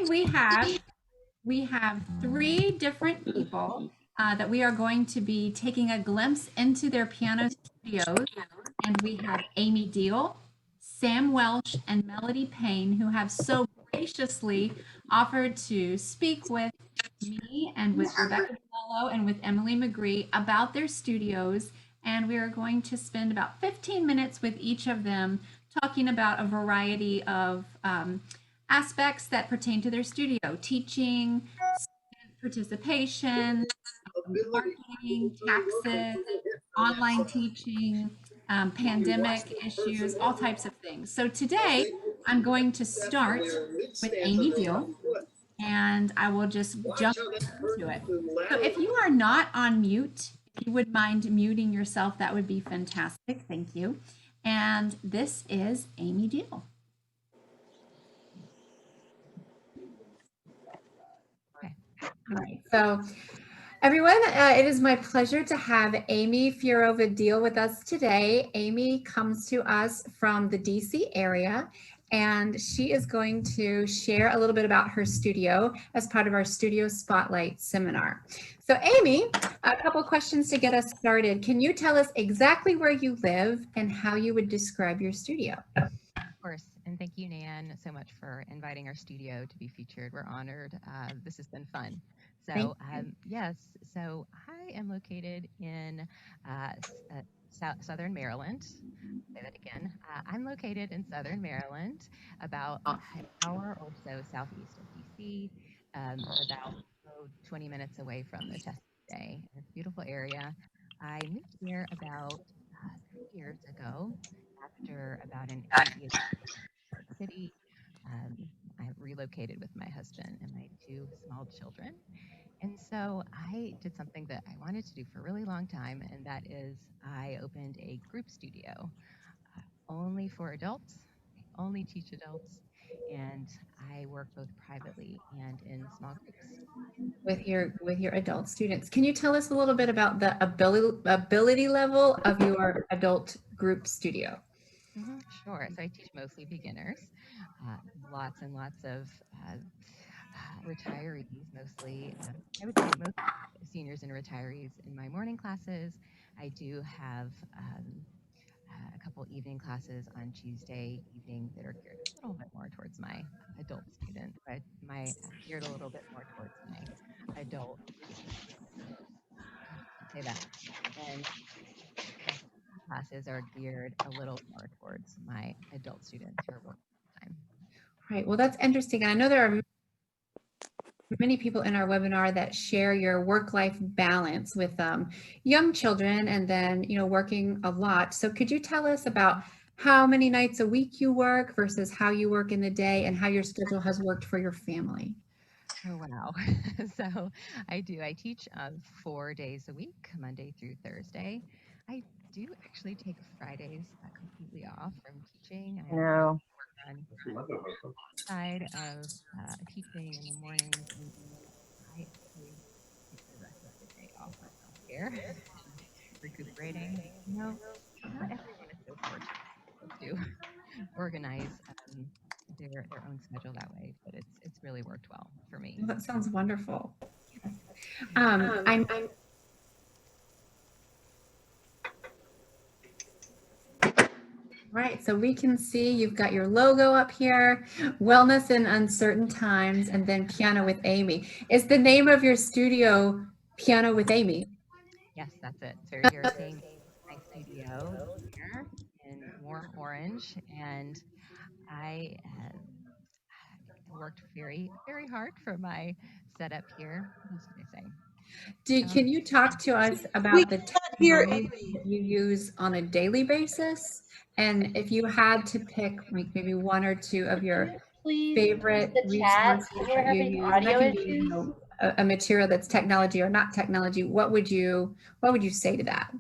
we have three different people that we are going to be taking a glimpse into their piano studios. And we have Amy Deal, Sam Welsh, and Melody Payne, who have so graciously offered to speak with me and with Rebecca Bello and with Emily McGree about their studios. And we are going to spend about 15 minutes with each of them talking about a variety of aspects that pertain to their studio: teaching, participation, marketing, taxes, online teaching, pandemic issues, all types of things. So today I'm going to start with Amy Deal, and I will just jump into it. So if you are not on mute, if you would mind muting yourself, that would be fantastic. Thank you. And this is Amy Deal. Okay. All right. So everyone, it is my pleasure to have Amy Fiorova Deal with us today. Amy comes to us from the DC area, and she is going to share a little bit about her studio as part of our Studio Spotlight seminar. So Amy, a couple questions to get us started. Can you tell us exactly where you live and how you would describe your studio? Of course. And thank you, Nan, so much for inviting our studio to be featured. We're honored. This has been fun. So, yes, so I am located in Southern Maryland. Say that again. I'm located in Southern Maryland, about an hour or so southeast of DC, about 20 minutes away from the Chesapeake Bay. It's a beautiful area. I moved here about 3 years ago after about an 8 year city. I relocated with my husband and my two small children. And so I did something that I wanted to do for a really long time, and that is I opened a group studio only for adults. I only teach adults, and I work both privately and in small groups. With your adult students. Can you tell us a little bit about the ability level of your adult group studio? Sure. So I teach mostly beginners, lots and lots of retirees, mostly. I would say most seniors and retirees in my morning classes. I do have a couple evening classes on Tuesday evening that are geared a little bit more towards my adult student, but my geared a little bit more towards my adult. Say that. And classes are geared a little more towards my adult students who are working full time. Right. Well, that's interesting. And I know there are many people in our webinar that share your work-life balance with young children and then, working a lot. So could you tell us about how many nights a week you work versus how you work in the day and how your schedule has worked for your family? Oh, wow. So I do. I teach 4 days a week, Monday through Thursday. I do actually take Fridays completely off from teaching. I No. work on side of teaching in the mornings, and I actually take the rest of the day off for self-care, recuperating. Not everyone is so fortunate to organize their own schedule that way, but it's really worked well for me. Well, that sounds wonderful. Yeah. I'm Right, so we can see you've got your logo up here, Wellness in Uncertain Times, and then Piano with Amy. Is the name of your studio Piano with Amy? Yes, that's it. So you're seeing my studio here in warm orange, and I worked very, very hard for my setup here. What else can I say? Can you talk to us about the technology that you use on a daily basis? And if you had to pick like maybe one or two of your favorite resources that you use, and that can be, a material that's technology or not technology, what would you say to that?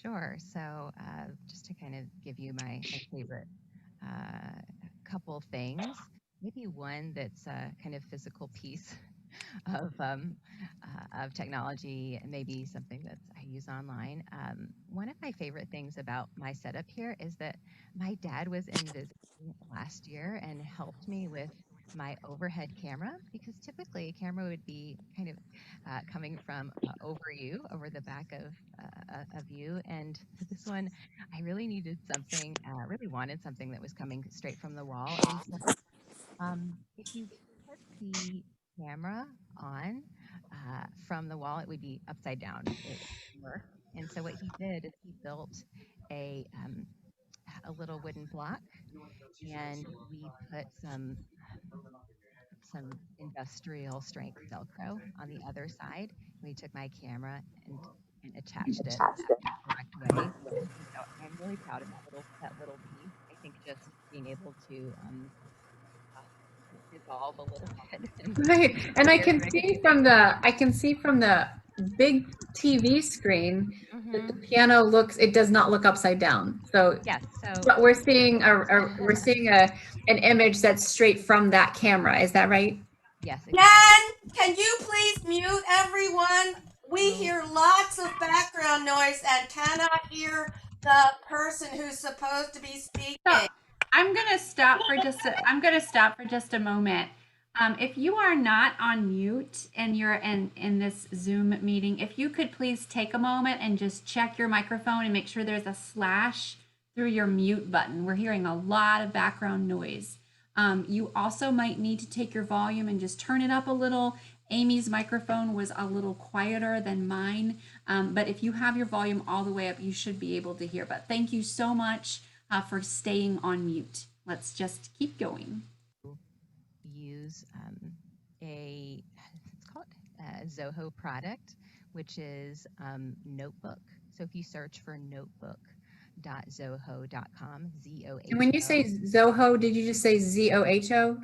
Sure. So just to kind of give you my favorite couple things, maybe one that's a kind of physical piece of technology, and maybe something that I use online. One of my favorite things about my setup here is that my dad was in visiting last year and helped me with my overhead camera, because typically a camera would be kind of coming from over you, over the back of you. And for this one, I really needed something, really wanted something that was coming straight from the wall. And so if you put the camera on from the wall, it would be upside down. It wouldn't work. And so what he did is he built a um, a little wooden block, and we put some industrial strength Velcro on the other side. We took my camera and attached it the correct way. And so I'm really proud of that little piece. I think just being able to uh, dissolve a little bit and Right. And I very, can very see from the big TV screen that the hmm piano it does not look upside down. So Yes. So but we're seeing an image that's straight from that camera. Is that right? yes, exactly. Jen, can you please mute everyone? We Oh, hear lots of background noise and cannot hear the person who's supposed to be So speaking. I'm gonna stop for just a moment. If you are not on mute and you're in this Zoom meeting, if you could please take a moment and just check your microphone and make sure there's a slash through your mute button. We're hearing a lot of background noise. You also might need to take your volume and just turn it up a little. Amy's microphone was a little quieter than mine, but if you have your volume all the way up, you should be able to hear. But thank you so much for staying on mute. Let's just keep going. use a it's called a Zoho product, which is Notebook. So if you search for notebook.zoho.com, And when you say ZOHO, Zoho, did you just say ZOHO?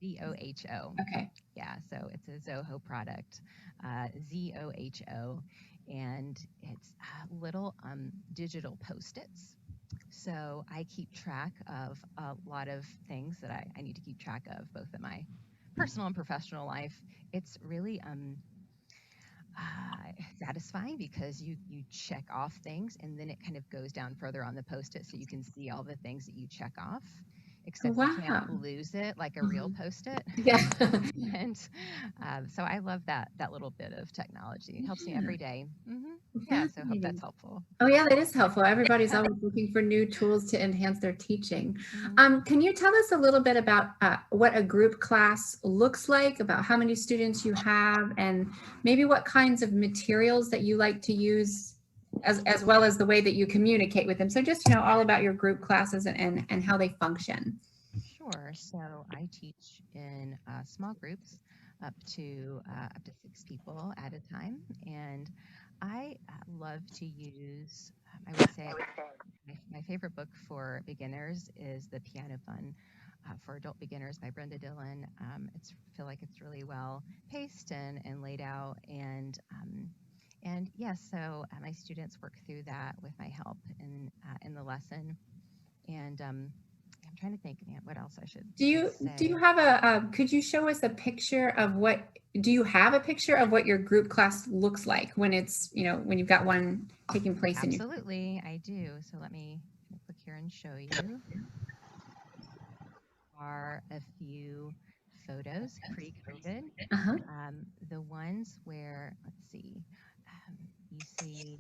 ZOHO. Okay. Yeah, so it's a Zoho product, ZOHO, and it's little digital post-its. So I keep track of a lot of things that I need to keep track of, both in my personal and professional life. It's really satisfying because you check off things, and then it kind of goes down further on the post-it, so you can see all the things that you check off, except you can't Wow. lose it like a real post-it. Yeah. And so I love that little bit of technology. It helps me Yeah. every day. Yeah, so I hope Fascinating. that's helpful. Oh yeah, that is helpful. Everybody's always looking for new tools to enhance their teaching. Mhm. Can you tell us a little bit about what a group class looks like, about how many students you have, and maybe what kinds of materials that you like to use, as well as the way that you communicate with them? So just, all about your group classes and how they function. Sure. So I teach in small groups up to 6 people at a time, and I love to use. I would say my favorite book for beginners is The Piano Fun for Adult Beginners by Brenda Dillon. I feel like it's really well paced and laid out, and yes, so my students work through that with my help in the lesson, and I'm trying to think, what else I should Do you say. have could you show us a picture of do you have a picture of what your group class looks like when it's, when you've got one taking place in your. Absolutely, I do. So let me click here and show you. Are a few photos pre-COVID. Uh-huh. The ones where, let's see, you see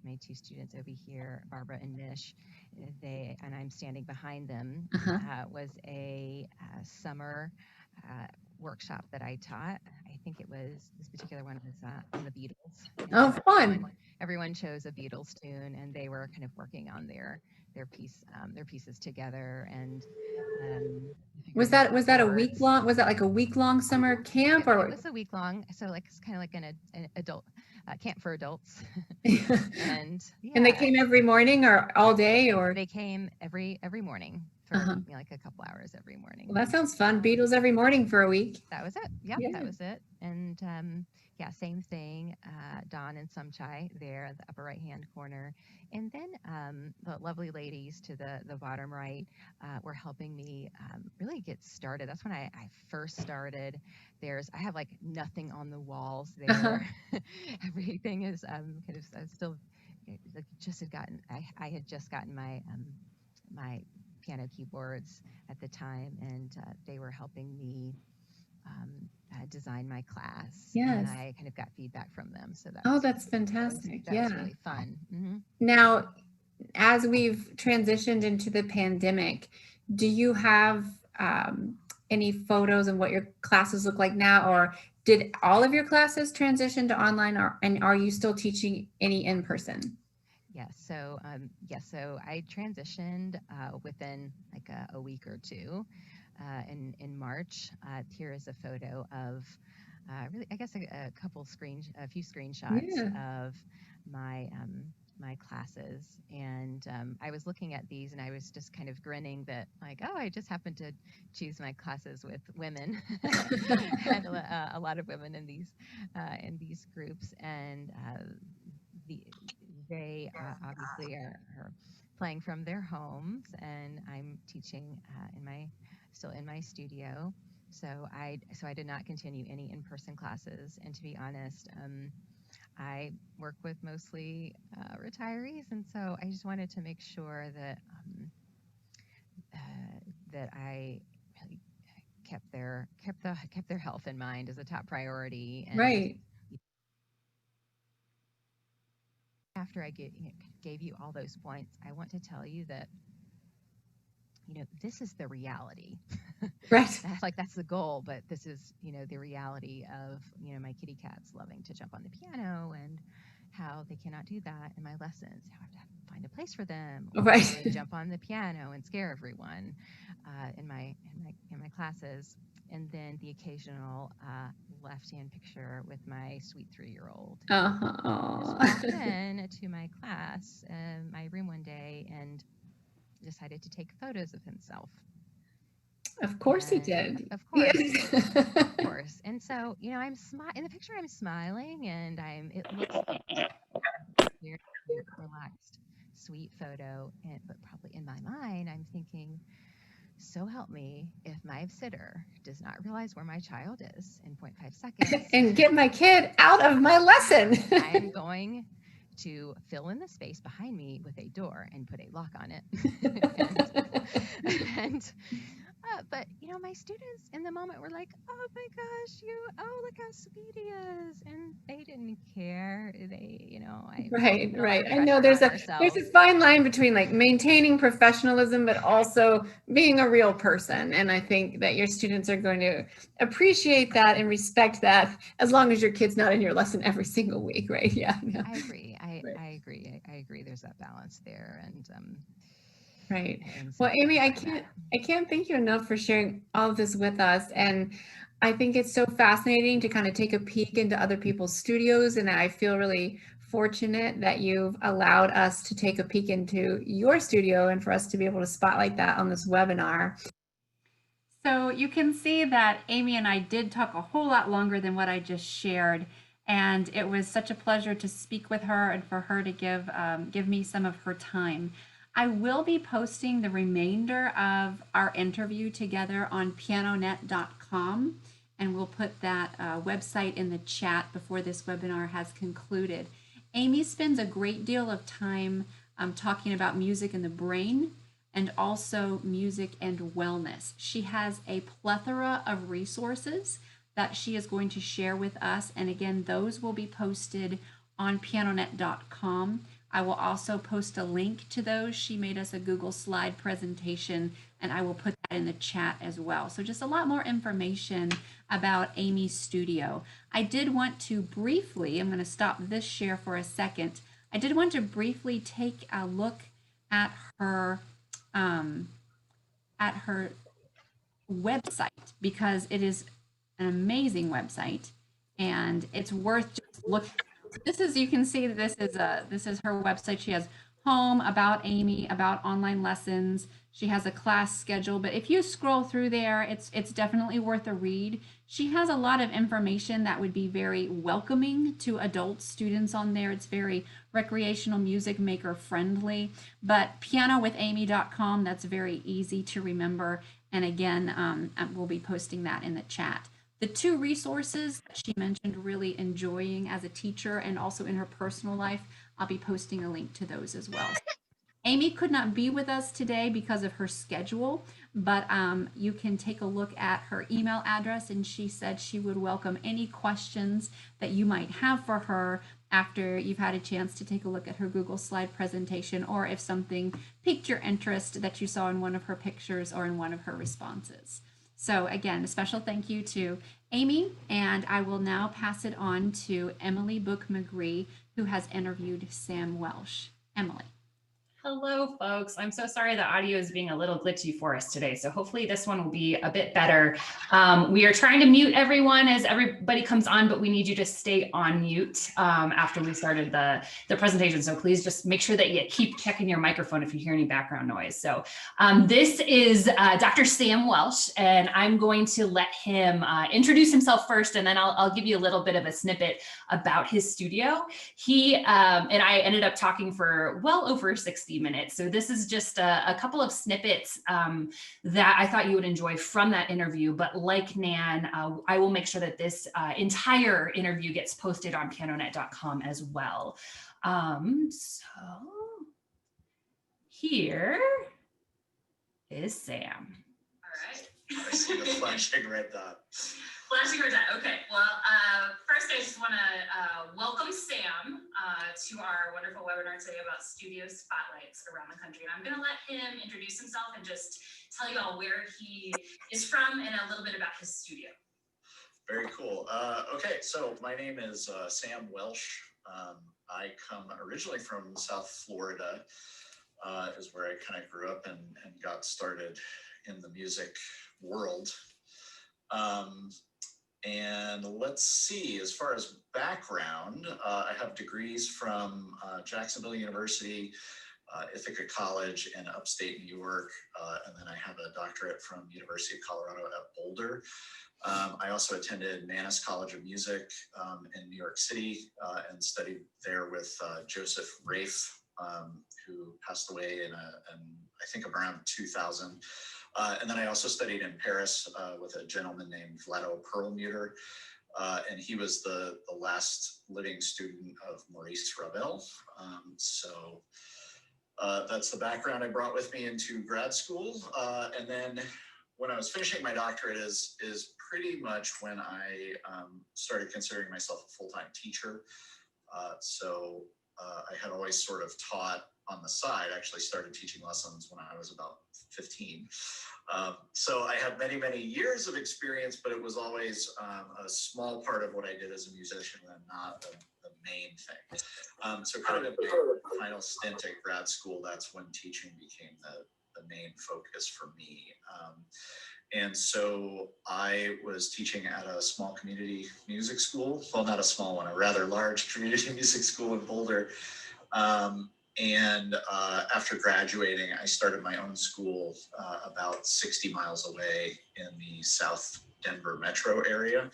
my two students over here, Barbara and Nish. And I'm standing behind them. Uh-huh. Was a summer workshop that I taught. I think it was this particular one was on the Beatles, and Oh, so fun. everyone chose a Beatles tune, and they were kind of working on their pieces together, and I figured it Was that a week works. long? Was that like a week long summer camp It or? was a week long, so like it's kind of like an adult camp for adults, and And they yeah, came every morning or all day or? they came every morning for Uh-huh. like a couple hours every morning. Well, that sounds fun. Beatles every morning for a week. That was it. Yep, Yeah. that was it. And yeah, same thing. Don and Sumchai there at the upper right hand corner, and then the lovely ladies to the bottom right were helping me really get started. That's when I first started. I have like nothing on the walls Uh-huh. there. Everything is kind of I still like just had gotten I had just gotten my piano keyboards at the time, and they were helping me design my class. Yes. And I kind of got feedback from them. So that Oh, was, that's fantastic. that Yeah. was really fun. Now, as we've transitioned into the pandemic, do you have any photos of what your classes look like now, or did all of your classes transition to online, and are you still teaching any in person? Yes. So so I transitioned within like a week or two. In March, here is a photo of really, I guess, a few screenshots of my my classes, and I was looking at these, and I was just kind of grinning that, like, oh, I just happened to choose my classes with women, and a lot of women in these groups, and the they obviously are playing from their homes, and I'm teaching still in my studio. So I did not continue any in-person classes, and to be honest, I work with mostly retirees, and so I just wanted to make sure that that I really kept their health in mind as a top priority. And Right. after I gave you all those points, I want to tell you that, this is the reality. Right. That's the goal, but this is, the reality of, my kitty cats loving to jump on the piano, and how they cannot do that in my lessons. How I have to find a place for them, or Right. jump on the piano and scare everyone in my classes. And then the occasional left-hand picture with my sweet 3-year-old. Uh-huh. Just walked in to my class, my room one day, and decided to take photos of himself. Of course he did. Of course. Yes. Of course. And so, I'm in the picture, I'm smiling, and it looks like a very cute, relaxed, sweet photo. But probably in my mind, I'm thinking, so help me, if my sitter does not realize where my child is in 0.5 seconds and get my kid out of my lesson. I'm going to fill in the space behind me with a door and put a lock on it. But my students in the moment were like, oh my gosh, look how sweet he is, and they didn't care. Right. I know there's a fine line between like maintaining professionalism, but also being a real person. And I think that your students are going to appreciate that and respect that, as long as your kid's not in your lesson every single week, right? Yeah. I agree. I agree. There's that balance there, and right. Well, Amy, I can't thank you enough for sharing all of this with us. And I think it's so fascinating to kind of take a peek into other people's studios. And I feel really fortunate that you've allowed us to take a peek into your studio and for us to be able to spotlight that on this webinar. So you can see that Amy and I did talk a whole lot longer than what I just shared. And it was such a pleasure to speak with her and for her to give me some of her time. I will be posting the remainder of our interview together on pianonet.com, and we'll put that website in the chat before this webinar has concluded. Amy spends a great deal of time talking about music and the brain, and also music and wellness. She has a plethora of resources that she is going to share with us, and again, those will be posted on pianonet.com. I will also post a link to those. She made us a Google slide presentation, and I will put that in the chat as well. So just a lot more information about Amy's studio. I did want to briefly, I'm going to stop this share for a second. I did want to briefly take a look at her website, because it is an amazing website, and it's worth just looking. This is, you can see that this is her website. She has home, about Amy, about online lessons. She has a class schedule, but if you scroll through there, it's definitely worth a read. She has a lot of information that would be very welcoming to adult students on there. It's very recreational, music maker friendly, but pianowithamy.com, that's very easy to remember. And again, we'll be posting that in the chat. The two resources that she mentioned really enjoying as a teacher and also in her personal life, I'll be posting a link to those as well. Amy could not be with us today because of her schedule, but you can take a look at her email address, and she said she would welcome any questions that you might have for her after you've had a chance to take a look at her Google slide presentation, or if something piqued your interest that you saw in one of her pictures or in one of her responses. So again, a special thank you to Amy, and I will now pass it on to Emily Book McGree, who has interviewed Sam Welsh. Emily. Hello, folks. I'm so sorry the audio is being a little glitchy for us today, so hopefully this one will be a bit better. We are trying to mute everyone as everybody comes on, but we need you to stay on mute after we started the presentation. So please just make sure that you keep checking your microphone if you hear any background noise. So this is Dr. Sam Welsh, and I'm going to let him introduce himself first, and then I'll give you a little bit of a snippet about his studio. He and I ended up talking for well over 60 minutes. So this is just a couple of snippets that I thought you would enjoy from that interview. But like Nan, I will make sure that this entire interview gets posted on pianonet.com as well. So here is Sam. All right. I see the flashing red dot. Flashing red dot. Okay. Well, first I just want to welcome Sam to our wonderful webinar today about studio spotlights around the country. And I'm going to let him introduce himself and just tell you all where he is from and a little bit about his studio. Very cool. Okay, so my name is Sam Welsh. I come originally from South Florida, is where I kind of grew up and got started in the music world. And let's see, as far as background, I have degrees from Jacksonville University, Ithaca College in upstate New York, and then I have a doctorate from University of Colorado at Boulder. I also attended Mannes College of Music in New York City and studied there with Joseph Rafe, who passed away in I think around 2000. And then I also studied in Paris with a gentleman named Vlado Perlmutter, and he was the last living student of Maurice Ravel. So that's the background I brought with me into grad school. And then when I was finishing my doctorate is pretty much when I started considering myself a full-time teacher. So I had always sort of taught on the side. I actually started teaching lessons when I was about 15. So I had many, many years of experience, but it was always a small part of what I did as a musician and not the main thing. So kind of in my final stint at grad school, that's when teaching became the main focus for me. And so I was teaching at a small community music school. Well, not a small one, a rather large community music school in Boulder. And after graduating, I started my own school about 60 miles away in the South Denver metro area.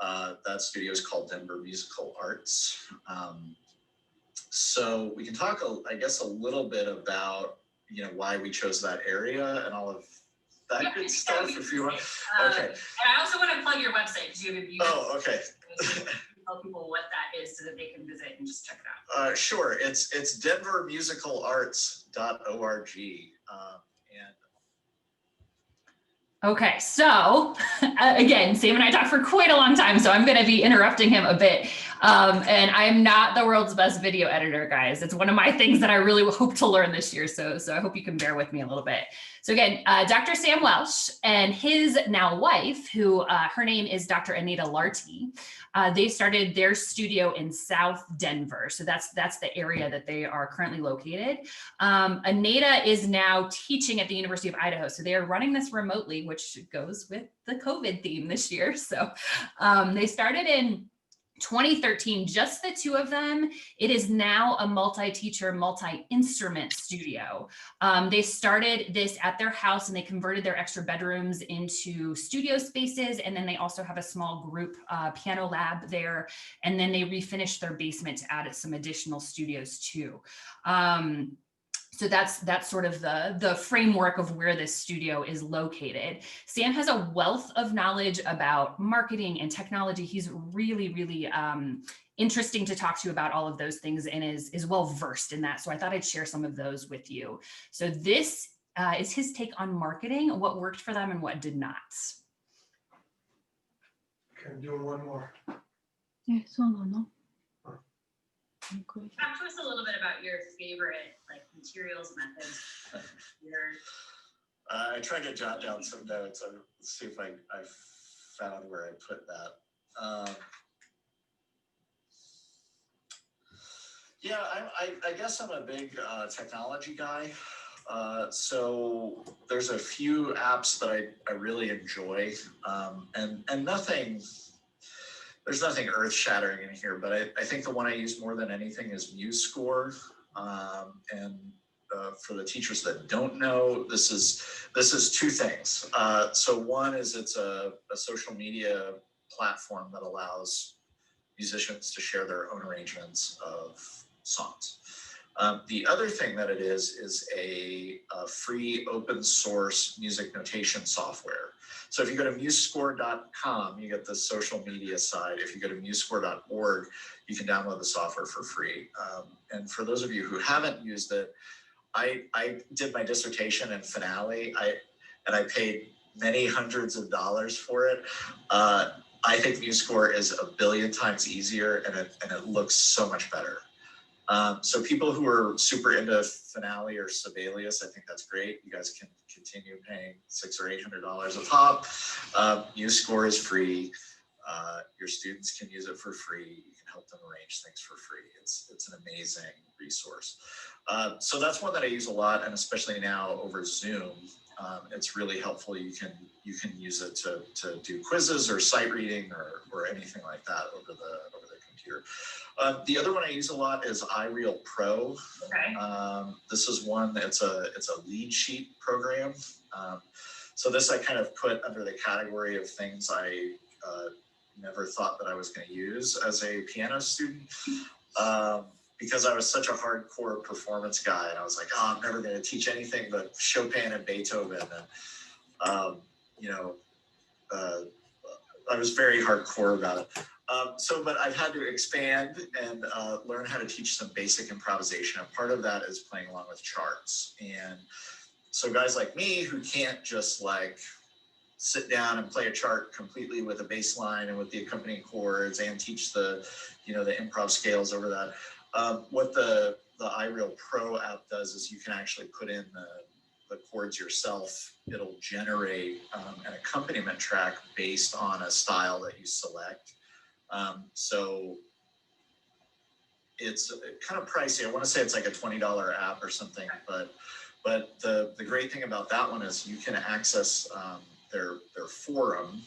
That studio is called Denver Musical Arts. So we can talk, I guess, a little bit about, why we chose that area and all of that good stuff, if you want. Okay. And I also want to plug your website because you have a Oh, okay. Tell people what that is so that they can visit and just check it out. Sure. It's denvermusicalarts.org. Okay, so again, Sam and I talked for quite a long time, so I'm going to be interrupting him a bit. And I'm not the world's best video editor, guys. It's one of my things that I really hope to learn this year. So I hope you can bear with me a little bit. So again, Dr. Sam Welsh and his now wife, who her name is Dr. Anita Larty, they started their studio in South Denver. So that's the area that they are currently located. Anita is now teaching at the University of Idaho. So they are running this remotely, which goes with the COVID theme this year. So they started in 2013, just the two of them. It is now a multi-teacher, multi-instrument studio. They started this at their house and they converted their extra bedrooms into studio spaces. And then they also have a small group piano lab there. And then they refinished their basement to add some additional studios too. So that's sort of the framework of where this studio is located. Sam has a wealth of knowledge about marketing and technology. He's really, really interesting to talk to about all of those things and is well versed in that. So I thought I'd share some of those with you. So this is his take on marketing, what worked for them and what did not. Okay, I'm doing one more. Talk to us a little bit about your favorite like materials methods. I tried to jot down some notes. Let's see if I found where I put that. Yeah, I guess I'm a big technology guy. So there's a few apps that I really enjoy, and nothing. There's nothing earth-shattering in here, but I think the one I use more than anything is MuseScore. And for the teachers that don't know, this is two things. So one is it's a social media platform that allows musicians to share their own arrangements of songs. The other thing that it is a free open source music notation software. So if you go to musescore.com, you get the social media side. If you go to musescore.org, you can download the software for free. And for those of you who haven't used it, I did my dissertation in Finale, and I paid many hundreds of dollars for it. I think MuseScore is a billion times easier, and it looks so much better. So people who are super into Finale or Sibelius, I think that's great. You guys can continue paying $600 or $800 a pop. MuseScore is free. Your students can use it for free. You can help them arrange things for free. It's an amazing resource. So that's one that I use a lot, and especially now over Zoom. It's really helpful. You can use it to do quizzes or sight reading or anything like that over the computer. The other one I use a lot is iReal Pro. Okay. This is one that's it's a lead sheet program. So this I kind of put under the category of things I never thought that I was going to use as a piano student. Because I was such a hardcore performance guy, and I was like, oh, I'm never going to teach anything but Chopin and Beethoven. And, I was very hardcore about it. But I've had to expand and learn how to teach some basic improvisation. And part of that is playing along with charts. And so guys like me who can't just like sit down and play a chart completely with a bass line and with the accompanying chords and teach the improv scales over that. What the iReal Pro app does is you can actually put in the chords yourself. It'll generate an accompaniment track based on a style that you select. So it's kind of pricey. I want to say it's like a $20 app or something, but the great thing about that one is you can access their forum,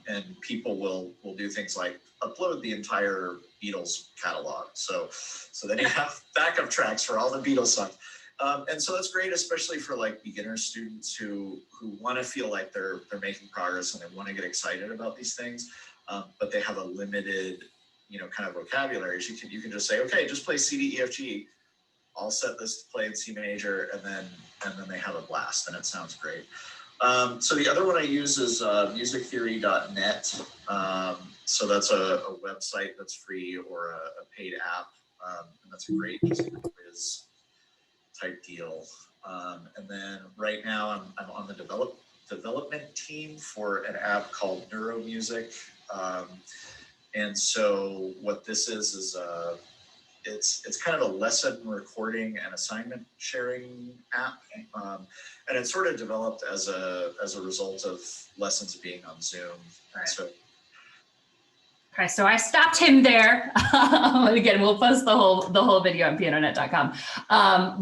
and people will do things like upload the entire Beatles catalog. So then you have backup tracks for all the Beatles songs. And so that's great, especially for like beginner students who want to feel like they're making progress and they want to get excited about these things, but they have a limited, kind of vocabulary. So you can just say, okay, just play C, D, E, F, G. I'll set this to play in C major, and then they have a blast, and it sounds great. So the other one I use is musictheory.net. So that's a website that's free or a paid app, and that's a great quiz type deal. And then right now I'm on the development team for an app called NeuroMusic. And so what this is it's kind of a lesson recording and assignment sharing app. And it's sort of developed as a result of lessons being on Zoom. Right. Okay, so I stopped him there. Again, we'll post the whole video on pianonet.com.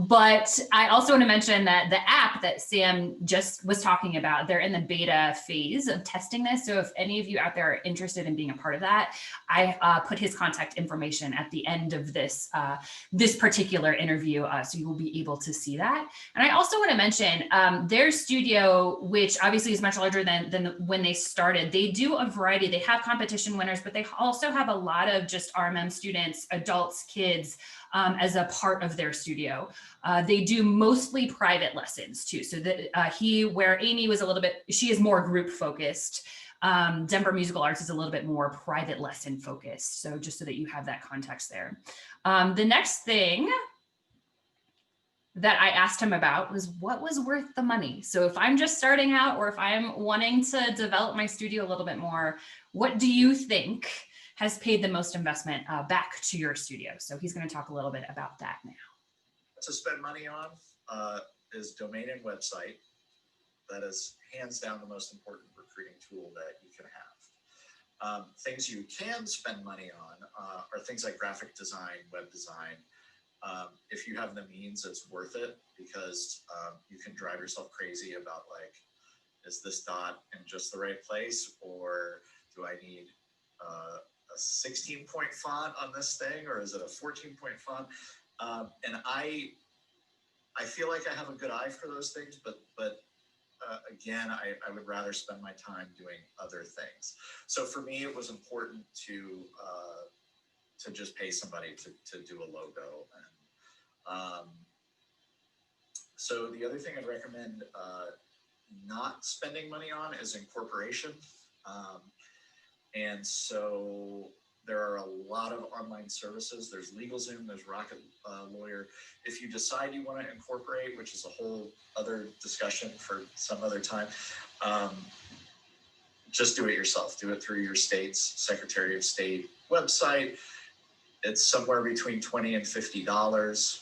But I also want to mention that the app that Sam just was talking about, they're in the beta phase of testing this. So if any of you out there are interested in being a part of that, I put his contact information at the end of this particular interview, so you will be able to see that. And I also want to mention their studio, which obviously is much larger than when they started. They do a variety. They have competition winners, but they they also have a lot of just RMM students, adults, kids, as a part of their studio. They do mostly private lessons too. So that where Amy was a little bit, she is more group focused. Denver Musical Arts is a little bit more private lesson focused. So just so that you have that context there. The next thing that I asked him about was what was worth the money. So if I'm just starting out, or if I'm wanting to develop my studio a little bit more, what do you think has paid the most investment back to your studio? So he's going to talk a little bit about that now. To spend money on is domain and website. That is hands down the most important recruiting tool that you can have. Things you can spend money on are things like graphic design, web design. If you have the means, it's worth it, because you can drive yourself crazy about, like, is this dot in just the right place, or do I need a 16-point font on this thing, or is it a 14-point font? And I feel like I have a good eye for those things, but again, I would rather spend my time doing other things. So for me, it was important to just pay somebody to do a logo. And so the other thing I'd recommend not spending money on is incorporation. And so there are a lot of online services. There's LegalZoom, there's Rocket Lawyer. If you decide you want to incorporate, which is a whole other discussion for some other time, just do it yourself. Do it through your state's Secretary of State website. It's somewhere between $20 and $50.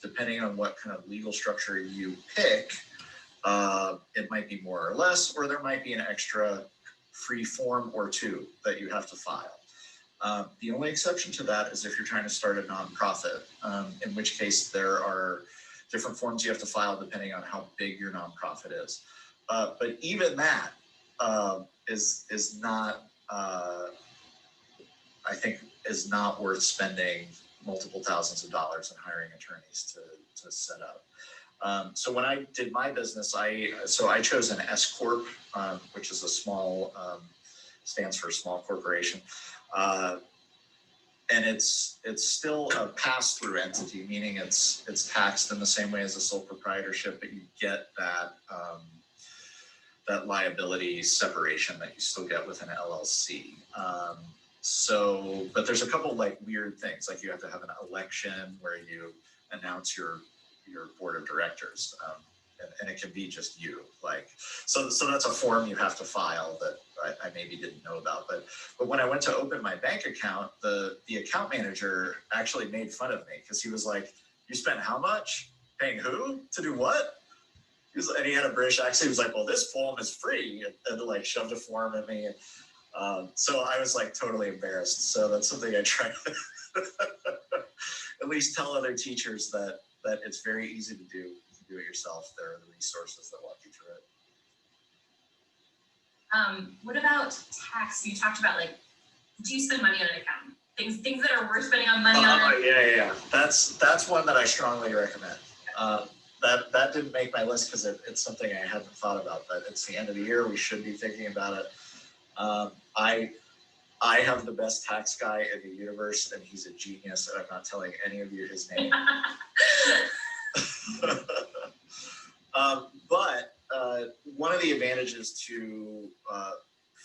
Depending on what kind of legal structure you pick, it might be more or less, or there might be an extra free form or two that you have to file. The only exception to that is if you're trying to start a nonprofit, in which case there are different forms you have to file depending on how big your nonprofit is. But even that is not, I think, is not worth spending multiple thousands of dollars and hiring attorneys to set up. So when I did my business, I chose an S Corp, which is a small, stands for small corporation. And it's still a pass-through entity, meaning it's taxed in the same way as a sole proprietorship, but you get that liability separation that you still get with an LLC. But there's a couple like weird things, like you have to have an election where you announce your board of directors, and it can be just you. Like, so that's a form you have to file that I maybe didn't know about. But when I went to open my bank account, the account manager actually made fun of me because he was like, "You spent how much? Paying who? To do what?" And he had a British accent. He was like, "Well, this form is free," and like shoved a form at me. So I was like totally embarrassed. So that's something I try to at least tell other teachers that it's very easy to do. You can do it yourself. There are the resources that walk you through it. What about tax? You talked about, like, do you spend money on an accountant? Things that are worth spending on money on. Yeah. That's one that I strongly recommend. That didn't make my list because it's something I hadn't thought about, but it's the end of the year. We should be thinking about it. I have the best tax guy in the universe, and he's a genius, and I'm not telling any of you his name. But one of the advantages to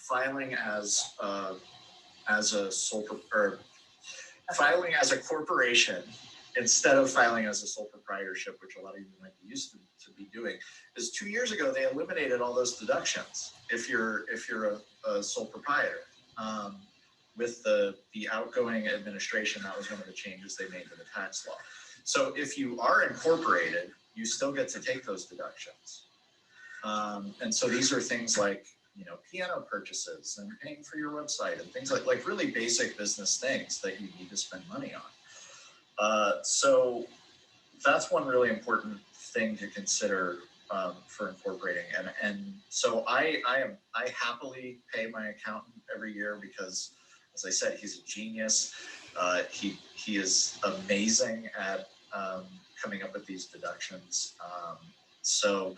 filing as a filing as a corporation instead of filing as a sole proprietorship, which a lot of you might be used to be doing, is 2 years ago they eliminated all those deductions if you're a sole proprietor. With the outgoing administration, that was one of the changes they made to the tax law. So if you are incorporated, you still get to take those deductions. And so these are things like, piano purchases and paying for your website and things like really basic business things that you need to spend money on. So that's one really important thing to consider for incorporating. And so I happily pay my accountant every year because, as I said, he's a genius. He is amazing at coming up with these deductions. So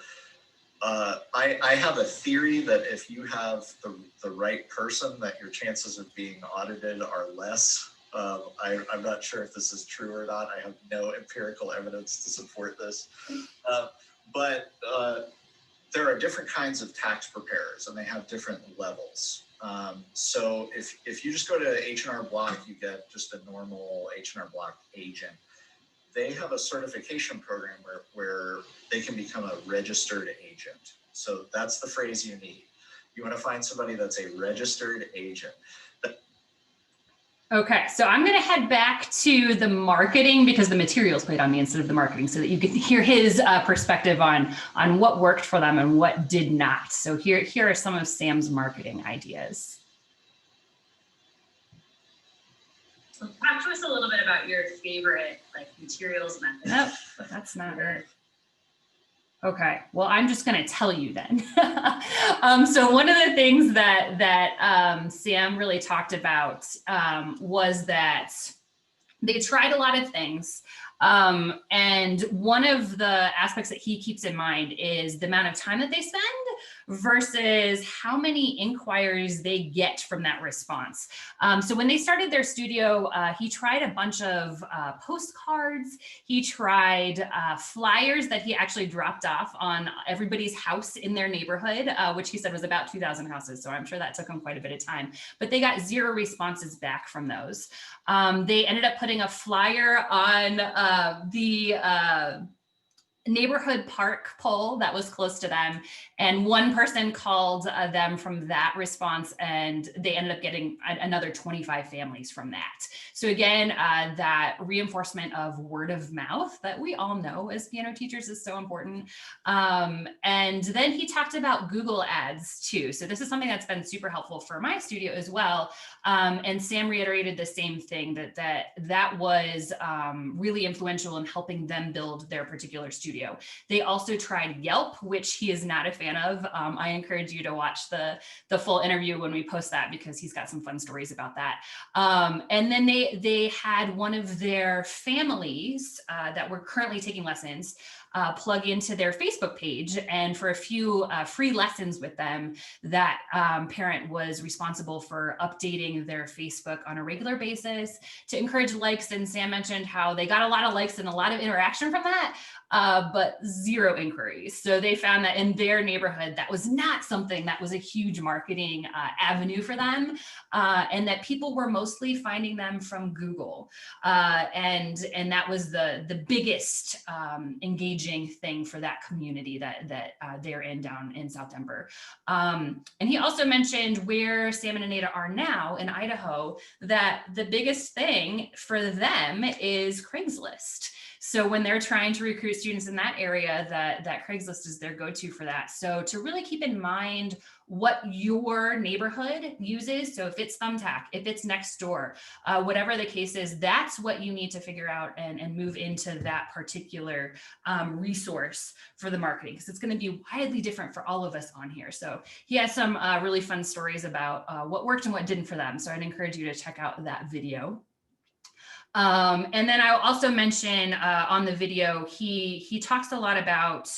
I have a theory that if you have the right person, that your chances of being audited are less. I'm not sure if this is true or not. I have no empirical evidence to support this. But there are different kinds of tax preparers, and they have different levels. So if you just go to H&R Block, you get just a normal H&R Block agent. They have a certification program where they can become a registered agent. So that's the phrase you need. You want to find somebody that's a registered agent. Okay, so I'm going to head back to the marketing because the materials played on me instead of the marketing, so that you can hear his perspective on what worked for them and what did not. So here are some of Sam's marketing ideas. So talk to us a little bit about your favorite materials method. Nope, but that's not it. Okay, well, I'm just going to tell you then. So one of the things that Sam really talked about was that they tried a lot of things. And one of the aspects that he keeps in mind is the amount of time that they spend versus how many inquiries they get from that response. So when they started their studio, he tried a bunch of postcards. He tried flyers that he actually dropped off on everybody's house in their neighborhood, which he said was about 2,000 houses. So I'm sure that took him quite a bit of time, but they got 0 responses back from those. They ended up putting a flyer on the neighborhood park pole that was close to them, and one person called them from that response, and they ended up getting another 25 families from that. So again, that reinforcement of word of mouth that we all know as piano teachers is so important. And then he talked about Google Ads too. So this is something that's been super helpful for my studio as well. And Sam reiterated the same thing, that was really influential in helping them build their particular studio. They also tried Yelp, which he is not a fan of. I encourage you to watch the full interview when we post that, because he's got some fun stories about that. And then they had one of their families that were currently taking lessons plug into their Facebook page, and for a few free lessons with them, that parent was responsible for updating their Facebook on a regular basis to encourage likes. And Sam mentioned how they got a lot of likes and a lot of interaction from that, but 0 inquiries. So they found that in their neighborhood, that was not something that was a huge marketing avenue for them, and that people were mostly finding them from Google. And that was the biggest engaging thing for that community that they're in down in South Denver. And he also mentioned where Sam and Anita are now in Idaho, that the biggest thing for them is Craigslist. So when they're trying to recruit students in that area, that Craigslist is their go-to for that. So to really keep in mind what your neighborhood uses. So if it's Thumbtack, if it's Nextdoor, whatever the case is, that's what you need to figure out and move into that particular resource for the marketing, because it's going to be widely different for all of us on here. So he has some really fun stories about what worked and what didn't for them. So I'd encourage you to check out that video. And then I'll also mention on the video, he talks a lot about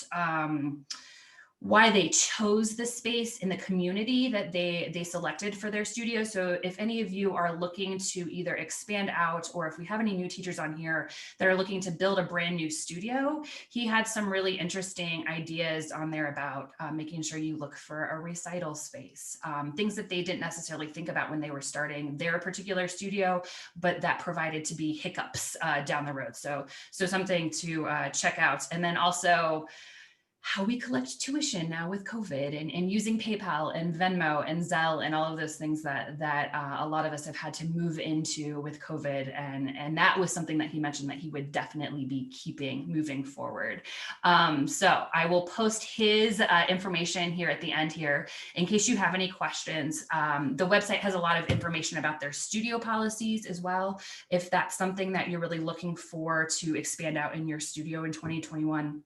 why they chose the space in the community that they selected for their studio. So if any of you are looking to either expand out, or if we have any new teachers on here that are looking to build a brand new studio, he had some really interesting ideas on there about making sure you look for a recital space, things that they didn't necessarily think about when they were starting their particular studio, but that provided to be hiccups down the road. So something to check out. And then also how we collect tuition now with COVID, and using PayPal and Venmo and Zelle and all of those things that a lot of us have had to move into with COVID. And that was something that he mentioned that he would definitely be keeping moving forward. So I will post his information here at the end here in case you have any questions. The website has a lot of information about their studio policies as well, if that's something that you're really looking for to expand out in your studio in 2021.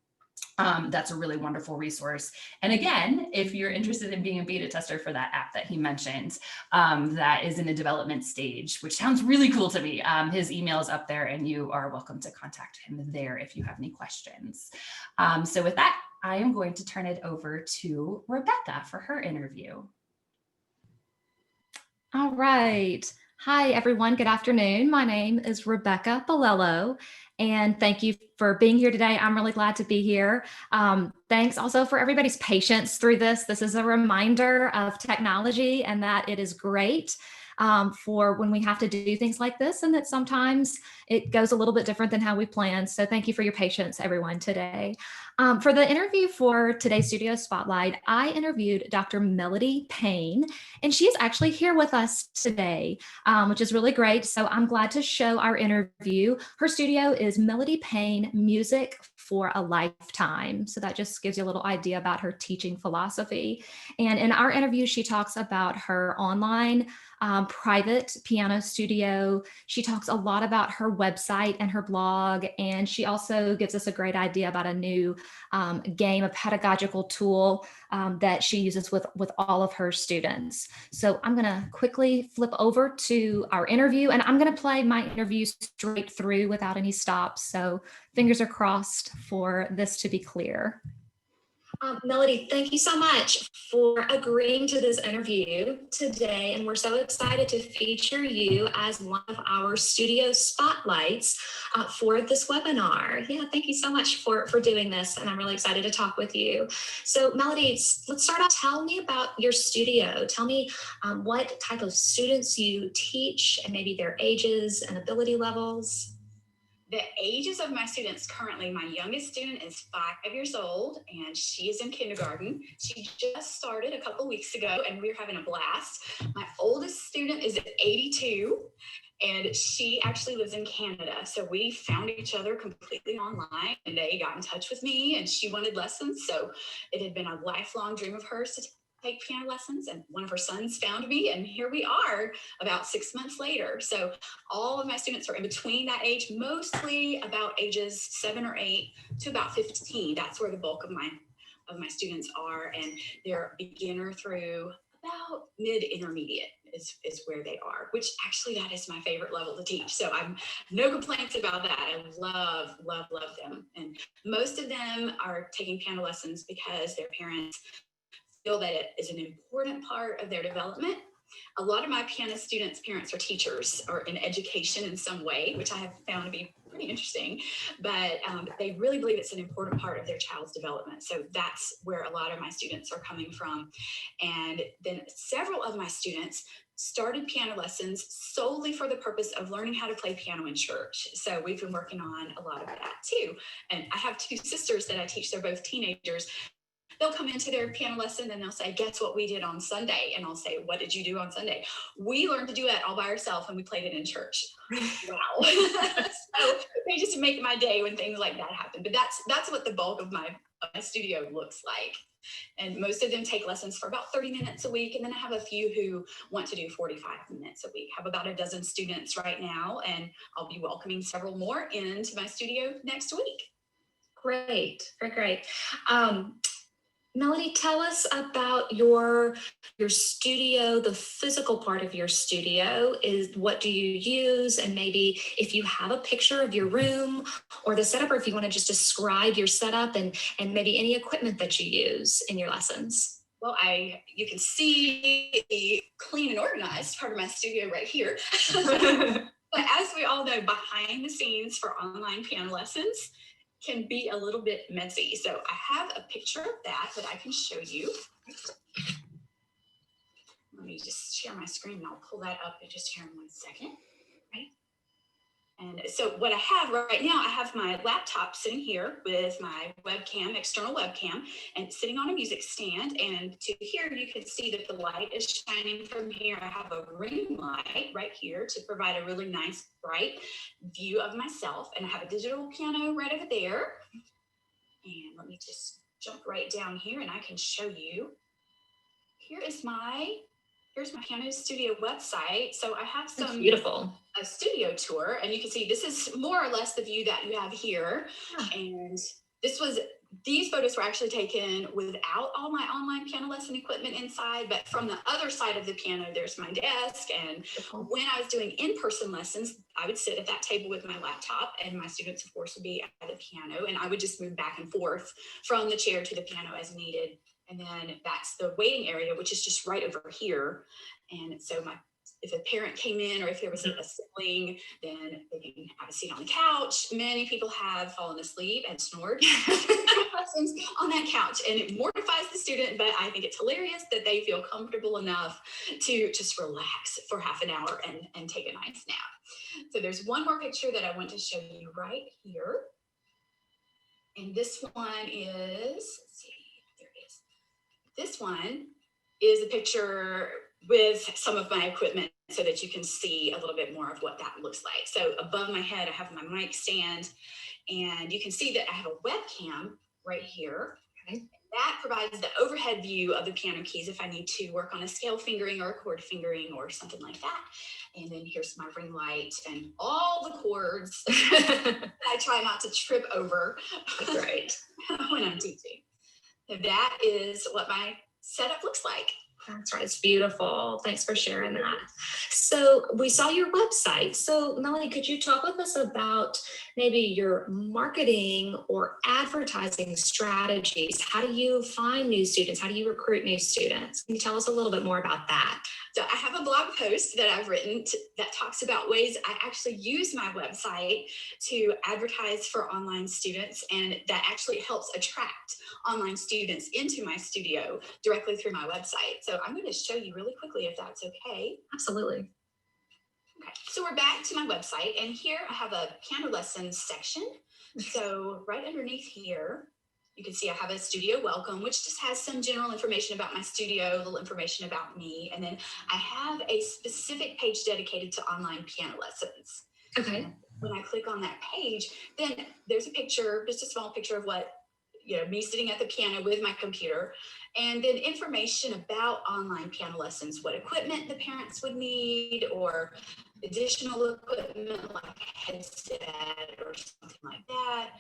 That's a really wonderful resource. And again, if you're interested in being a beta tester for that app that he mentioned, that is in a development stage, which sounds really cool to me. His email is up there, and you are welcome to contact him there if you have any questions. So with that, I am going to turn it over to Rebecca for her interview. All right. Hi, everyone. Good afternoon. My name is Rebecca Bolello, and thank you for being here today. I'm really glad to be here. Thanks also for everybody's patience through this. This is a reminder of technology and that it is great for when we have to do things like this, and that sometimes it goes a little bit different than how we planned. So thank you for your patience, everyone, today. For the interview for today's Studio Spotlight, I interviewed Dr. Melody Payne, and she is actually here with us today, which is really great. So I'm glad to show our interview. Her studio is Melody Payne Music for a Lifetime. So that just gives you a little idea about her teaching philosophy. And in our interview, she talks about her online private piano studio. She talks a lot about her website and her blog, and she also gives us a great idea about a new game, a pedagogical tool that she uses with all of her students. So I'm gonna quickly flip over to our interview, and I'm gonna play my interview straight through without any stops. So fingers are crossed for this to be clear. Melody, thank you so much for agreeing to this interview today. And we're so excited to feature you as one of our studio spotlights for this webinar. Yeah, thank you so much for doing this. And I'm really excited to talk with you. So Melody, let's start off. Tell me about your studio. Tell me what type of students you teach and maybe their ages and ability levels. The ages of my students currently, my youngest student is 5 years old and she is in kindergarten. She just started a couple weeks ago and we're having a blast. My oldest student is 82 and she actually lives in Canada. So we found each other completely online and they got in touch with me and she wanted lessons. So it had been a lifelong dream of hers to take piano lessons, and one of her sons found me, and here we are about 6 months later. So all of my students are in between that age, mostly about ages 7 or 8 to about 15. That's where the bulk of my students are, and they're beginner through about mid-intermediate is where they are, which actually that is my favorite level to teach. So I'm no complaints about that. I love them. And most of them are taking piano lessons because their parents feel that it is an important part of their development. A lot of my piano students' parents are teachers or in education in some way, which I have found to be pretty interesting, but they really believe it's an important part of their child's development. So that's where a lot of my students are coming from. And then several of my students started piano lessons solely for the purpose of learning how to play piano in church. So we've been working on a lot of that too. And I have 2 sisters that I teach. They're both teenagers. They'll come into their piano lesson and they'll say, guess what we did on Sunday? And I'll say, what did you do on Sunday? We learned to do that all by ourselves and we played it in church. Wow. So they just make my day when things like that happen. But that's what the bulk of my studio looks like. And most of them take lessons for about 30 minutes a week. And then I have a few who want to do 45 minutes a week. I have about a dozen students right now, and I'll be welcoming several more into my studio next week. Great. Melody, tell us about your studio, the physical part of your studio. What do you use? And maybe if you have a picture of your room or the setup, or if you want to just describe your setup and maybe any equipment that you use in your lessons. Well, you can see the clean and organized part of my studio right here. But as we all know, behind the scenes for online piano lessons can be a little bit messy. So I have a picture of that I can show you. Let me just share my screen and I'll pull that up just here in 1 second, right? And so what I have right now, I have my laptop sitting here with my webcam, external webcam, and sitting on a music stand. And to here, you can see that the light is shining from here. I have a ring light right here to provide a really nice, bright view of myself. And I have a digital piano right over there. And let me just jump right down here and I can show you. Here's my piano studio website. So I have some beautiful a studio tour, and you can see this is more or less the view that you have here. Yeah. And this was these photos were actually taken without all my online piano lesson equipment inside, but from the other side of the piano, there's my desk. And when I was doing in-person lessons, I would sit at that table with my laptop, and my students, of course, would be at the piano, and I would just move back and forth from the chair to the piano as needed. And then that's the waiting area, which is just right over here. And so if a parent came in, or if there was a sibling, then they can have a seat on the couch. Many people have fallen asleep and snored on that couch, and it mortifies the student, but I think it's hilarious that they feel comfortable enough to just relax for half an hour and take a nice nap. So there's one more picture that I want to show you right here. And this one is, let's see, there it is. This one is a picture with some of my equipment so that you can see a little bit more of what that looks like. So above my head, I have my mic stand, and you can see that I have a webcam right here. Okay. That provides the overhead view of the piano keys if I need to work on a scale fingering or a chord fingering or something like that. And then here's my ring light and all the chords I try not to trip over. That's right. When I'm teaching. So that is what my setup looks like. That's right. It's beautiful. Thanks for sharing that. So we saw your website. So Melanie, could you talk with us about maybe your marketing or advertising strategies? How do you find new students? How do you recruit new students? Can you tell us a little bit more about that? So I have a blog post that I've written that talks about ways I actually use my website to advertise for online students, and that actually helps attract online students into my studio directly through my website. So I'm going to show you really quickly if that's okay. Absolutely. Okay, so we're back to my website, and here I have a piano lessons section. So right underneath here, you can see I have a studio welcome, which just has some general information about my studio, a little information about me. And then I have a specific page dedicated to online piano lessons. Okay. When I click on that page, then there's a picture, just a small picture of what, me sitting at the piano with my computer, and then information about online piano lessons, what equipment the parents would need, or additional equipment like a headset or something like that,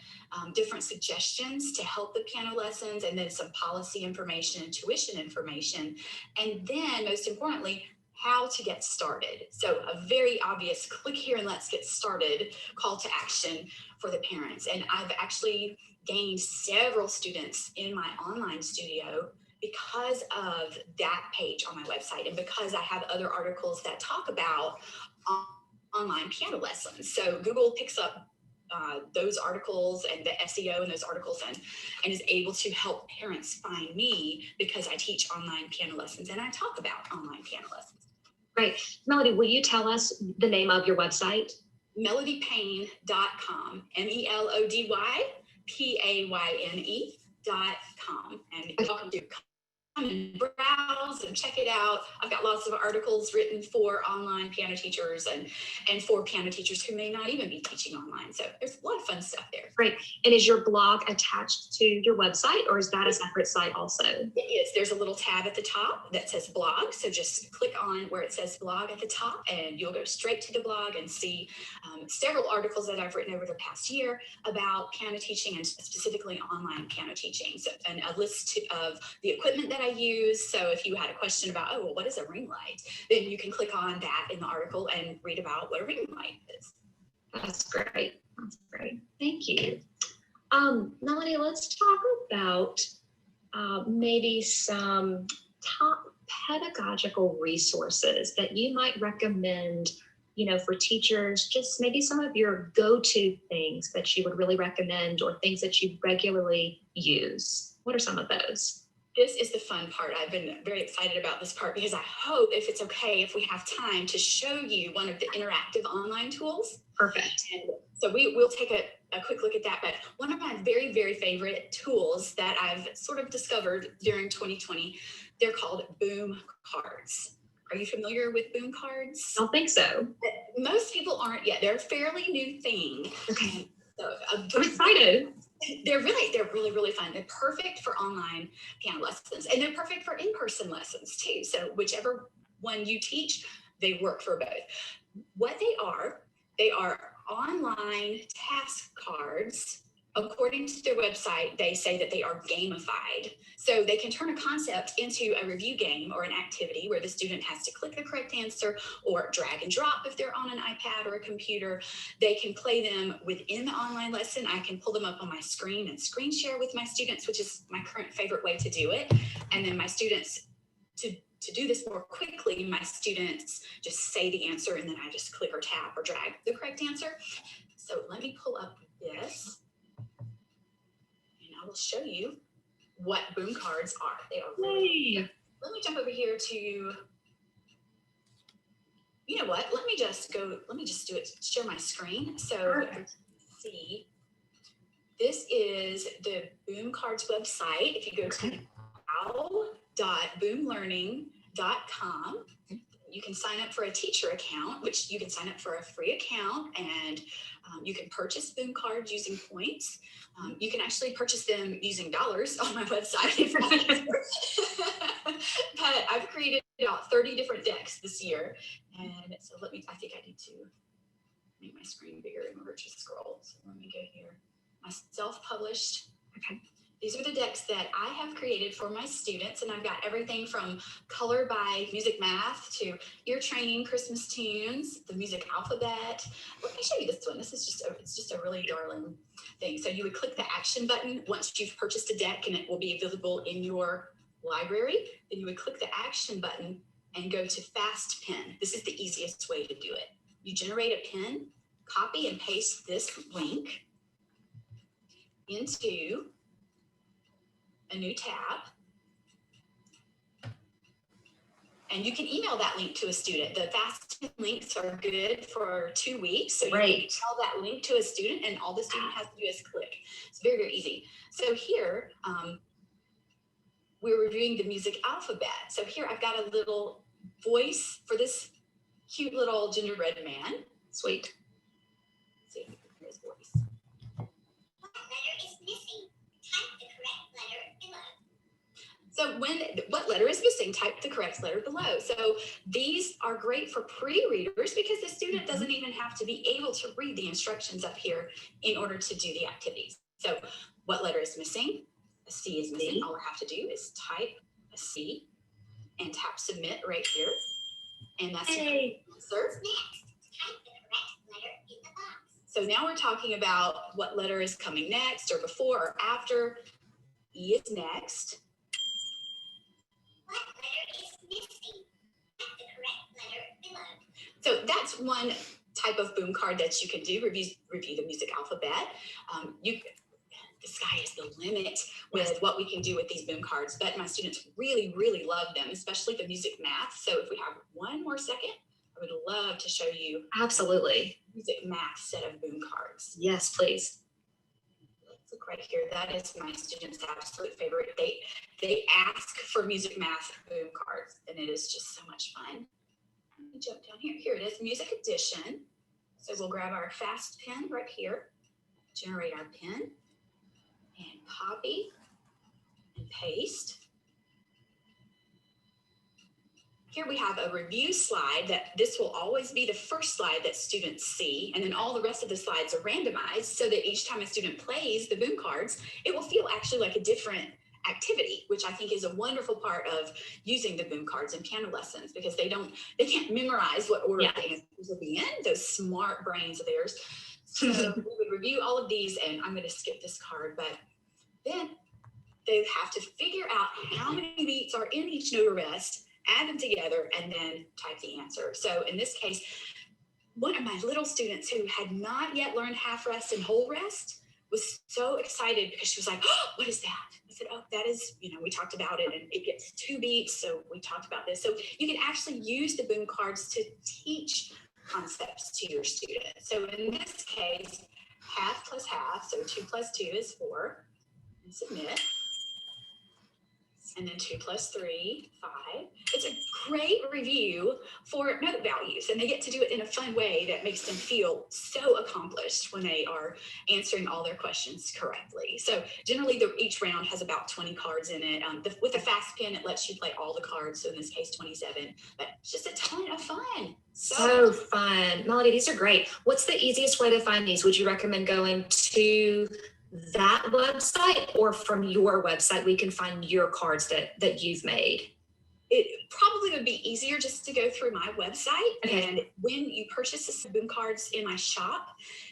different suggestions to help the piano lessons, and then some policy information and tuition information. And then most importantly, how to get started. So a very obvious click here and let's get started call to action for the parents. And I've actually gained several students in my online studio because of that page on my website, and because I have other articles that talk about online piano lessons. So Google picks up those articles and the SEO in those articles and is able to help parents find me because I teach online piano lessons and I talk about online piano lessons. Great. Melody, will you tell us the name of your website? melodypayne.com, MELODYPAYNE.com. And you're welcome to come and browse and check it out. I've got lots of articles written for online piano teachers and for piano teachers who may not even be teaching online. So there's a lot of fun stuff there. Great. And is your blog attached to your website, or is that a separate site also? It is. There's a little tab at the top that says blog. So just click on where it says blog at the top, and you'll go straight to the blog and see several articles that I've written over the past year about piano teaching, and specifically online piano teaching. So, and a list of the equipment that I use. So if you had a question about, oh, well, what is a ring light? Then you can click on that in the article and read about what a ring light is. That's great. That's great. Thank you. Melody, let's talk about maybe some top pedagogical resources that you might recommend, for teachers, just maybe some of your go-to things that you would really recommend, or things that you regularly use. What are some of those? This is the fun part. I've been very excited about this part because I hope, if it's okay, if we have time, to show you one of the interactive online tools. Perfect. And so we'll take a quick look at that. But one of my very, very favorite tools that I've sort of discovered during 2020, they're called Boom Cards. Are you familiar with Boom Cards? I don't think so. Most people aren't yet. They're a fairly new thing. Okay. So, I'm excited. They're really fun. They're perfect for online piano lessons, and they're perfect for in-person lessons too. So whichever one you teach, they work for both. What they are online task cards according to their website, they say that they are gamified. So they can turn a concept into a review game or an activity where the student has to click the correct answer or drag and drop if they're on an iPad or a computer. They can play them within the online lesson. I can pull them up on my screen and screen share with my students, which is my current favorite way to do it. And then my students, to do this more quickly, my students just say the answer and then I just click or tap or drag the correct answer. So let me pull up this. I will show you what boom cards are. They are really good. Let me jump over here to, you know what? Let me just do it, share my screen. So see, this is the Boom Cards website. If you go to ow.boomlearning.com, you can sign up for a teacher account, which you can sign up for a free account, and you can purchase boom cards using points. You can actually purchase them using dollars on my website. But I've created about 30 different decks this year. And so I think I need to make my screen bigger in order to scroll. So let me go here. My self-published. Okay. These are the decks that I have created for my students, and I've got everything from color by music math to ear training, Christmas tunes, the music alphabet. Let me show you this one. This is just a really darling thing. So you would click the action button once you've purchased a deck and it will be visible in your library. Then you would click the action button and go to Fast Pen. This is the easiest way to do it. You generate a pen, copy and paste this link into a new tab, and you can email that link to a student. The fast links are good for 2 weeks. So you can email that link to a student and all the student has to do is click. It's very, very easy. So here, we're reviewing the music alphabet. So here I've got a little voice for this cute little gingerbread man. Sweet. Let's see if we can hear his voice. What letter is missing? Type the correct letter below. So what letter is missing? Type the correct letter below. So these are great for pre-readers because the student doesn't even have to be able to read the instructions up here in order to do the activities. So what letter is missing? A C is missing. All I have to do is type a C and tap submit right here. And that's the answer. Next, type the correct letter in the box. So now we're talking about what letter is coming next or before or after. E is next. What letter is missing? Type the correct letter below. So that's one type of boom card that you can do, review the music alphabet. The sky is the limit with what we can do with these boom cards, but my students really, really love them, especially the music math. So if we have one more second, I would love to show you. Absolutely. Music math set of boom cards. Yes, please. Let's look right here. That is my students' absolute favorite. They ask for music math boom cards, and it is just so much fun. Let me jump down here. Here it is, music edition. So we'll grab our fast pen right here, generate our pen, and copy and paste. Here we have a review slide that this will always be the first slide that students see, and then all the rest of the slides are randomized so that each time a student plays the boom cards, it will feel actually like a different activity, which I think is a wonderful part of using the boom cards in piano lessons because they can't memorize what order the answers will be in, those smart brains of theirs. So we would review all of these, and I'm going to skip this card, but then they have to figure out how many beats are in each note arrest, add them together, and then type the answer. So in this case, one of my little students who had not yet learned half rest and whole rest was so excited because she was like, oh, what is that? I said, oh, that is, we talked about it and it gets 2 beats. So we talked about this. So you can actually use the boom cards to teach concepts to your students. So in this case, half plus half, so 2 plus 2 is 4, and submit. And then 2 plus 3, 5. It's a great review for note values, and they get to do it in a fun way that makes them feel so accomplished when they are answering all their questions correctly. So generally, each round has about 20 cards in it. With a fast pen, it lets you play all the cards. So in this case, 27. But it's just a ton of fun. So fun. Melody, these are great. What's the easiest way to find these? Would you recommend going to that website, or from your website we can find your cards that you've made? It probably would be easier just to go through my website. Okay. And when you purchase the Boom cards in my shop,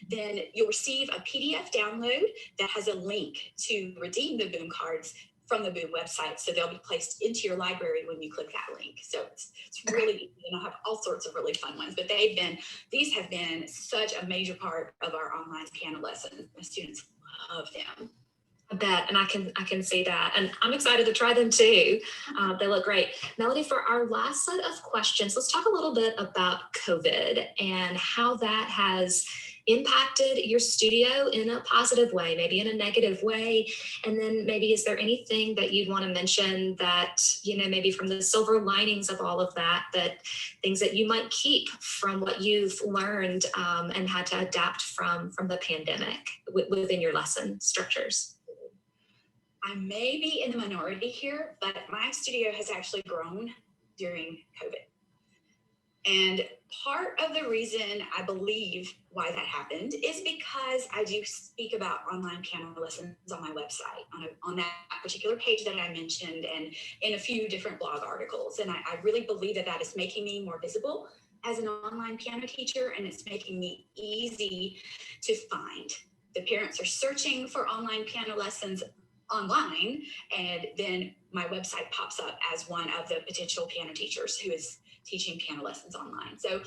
then you'll receive a PDF download that has a link to redeem the Boom cards from the Boom website. So they'll be placed into your library when you click that link. So it's really easy, and I have all sorts of really fun ones, but these have been such a major part of our online piano lessons. My students love them. I bet, and I can see that, and I'm excited to try them too. They look great. Melody, for our last set of questions, let's talk a little bit about COVID and how that has impacted your studio in a positive way, maybe in a negative way, and then maybe is there anything that you'd want to mention that, you know, maybe from the silver linings of all of that, that things that you might keep from what you've learned and had to adapt from the pandemic within your lesson structures? I may be in the minority here, but my studio has actually grown during COVID. And part of the reason I believe why that happened is because I do speak about online piano lessons on my website, on that particular page that I mentioned, and in a few different blog articles. And I really believe that is making me more visible as an online piano teacher, and it's making me easy to find. The parents are searching for online piano lessons online, and then my website pops up as one of the potential piano teachers who is teaching piano lessons online. So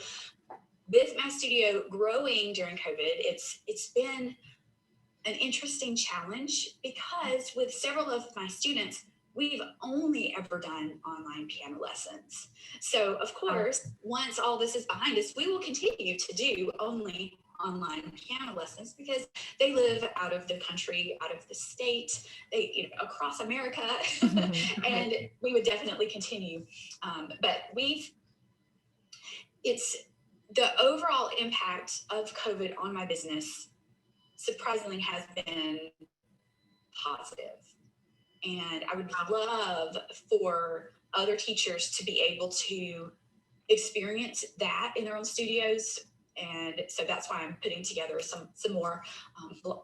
with my studio growing during COVID, it's been an interesting challenge because with several of my students, we've only ever done online piano lessons. So of course, once all this is behind us, we will continue to do only online piano lessons because they live out of the country, out of the state, across America, and we would definitely continue. But it's the overall impact of COVID on my business surprisingly has been positive. And I would love for other teachers to be able to experience that in their own studios. And so that's why I'm putting together some more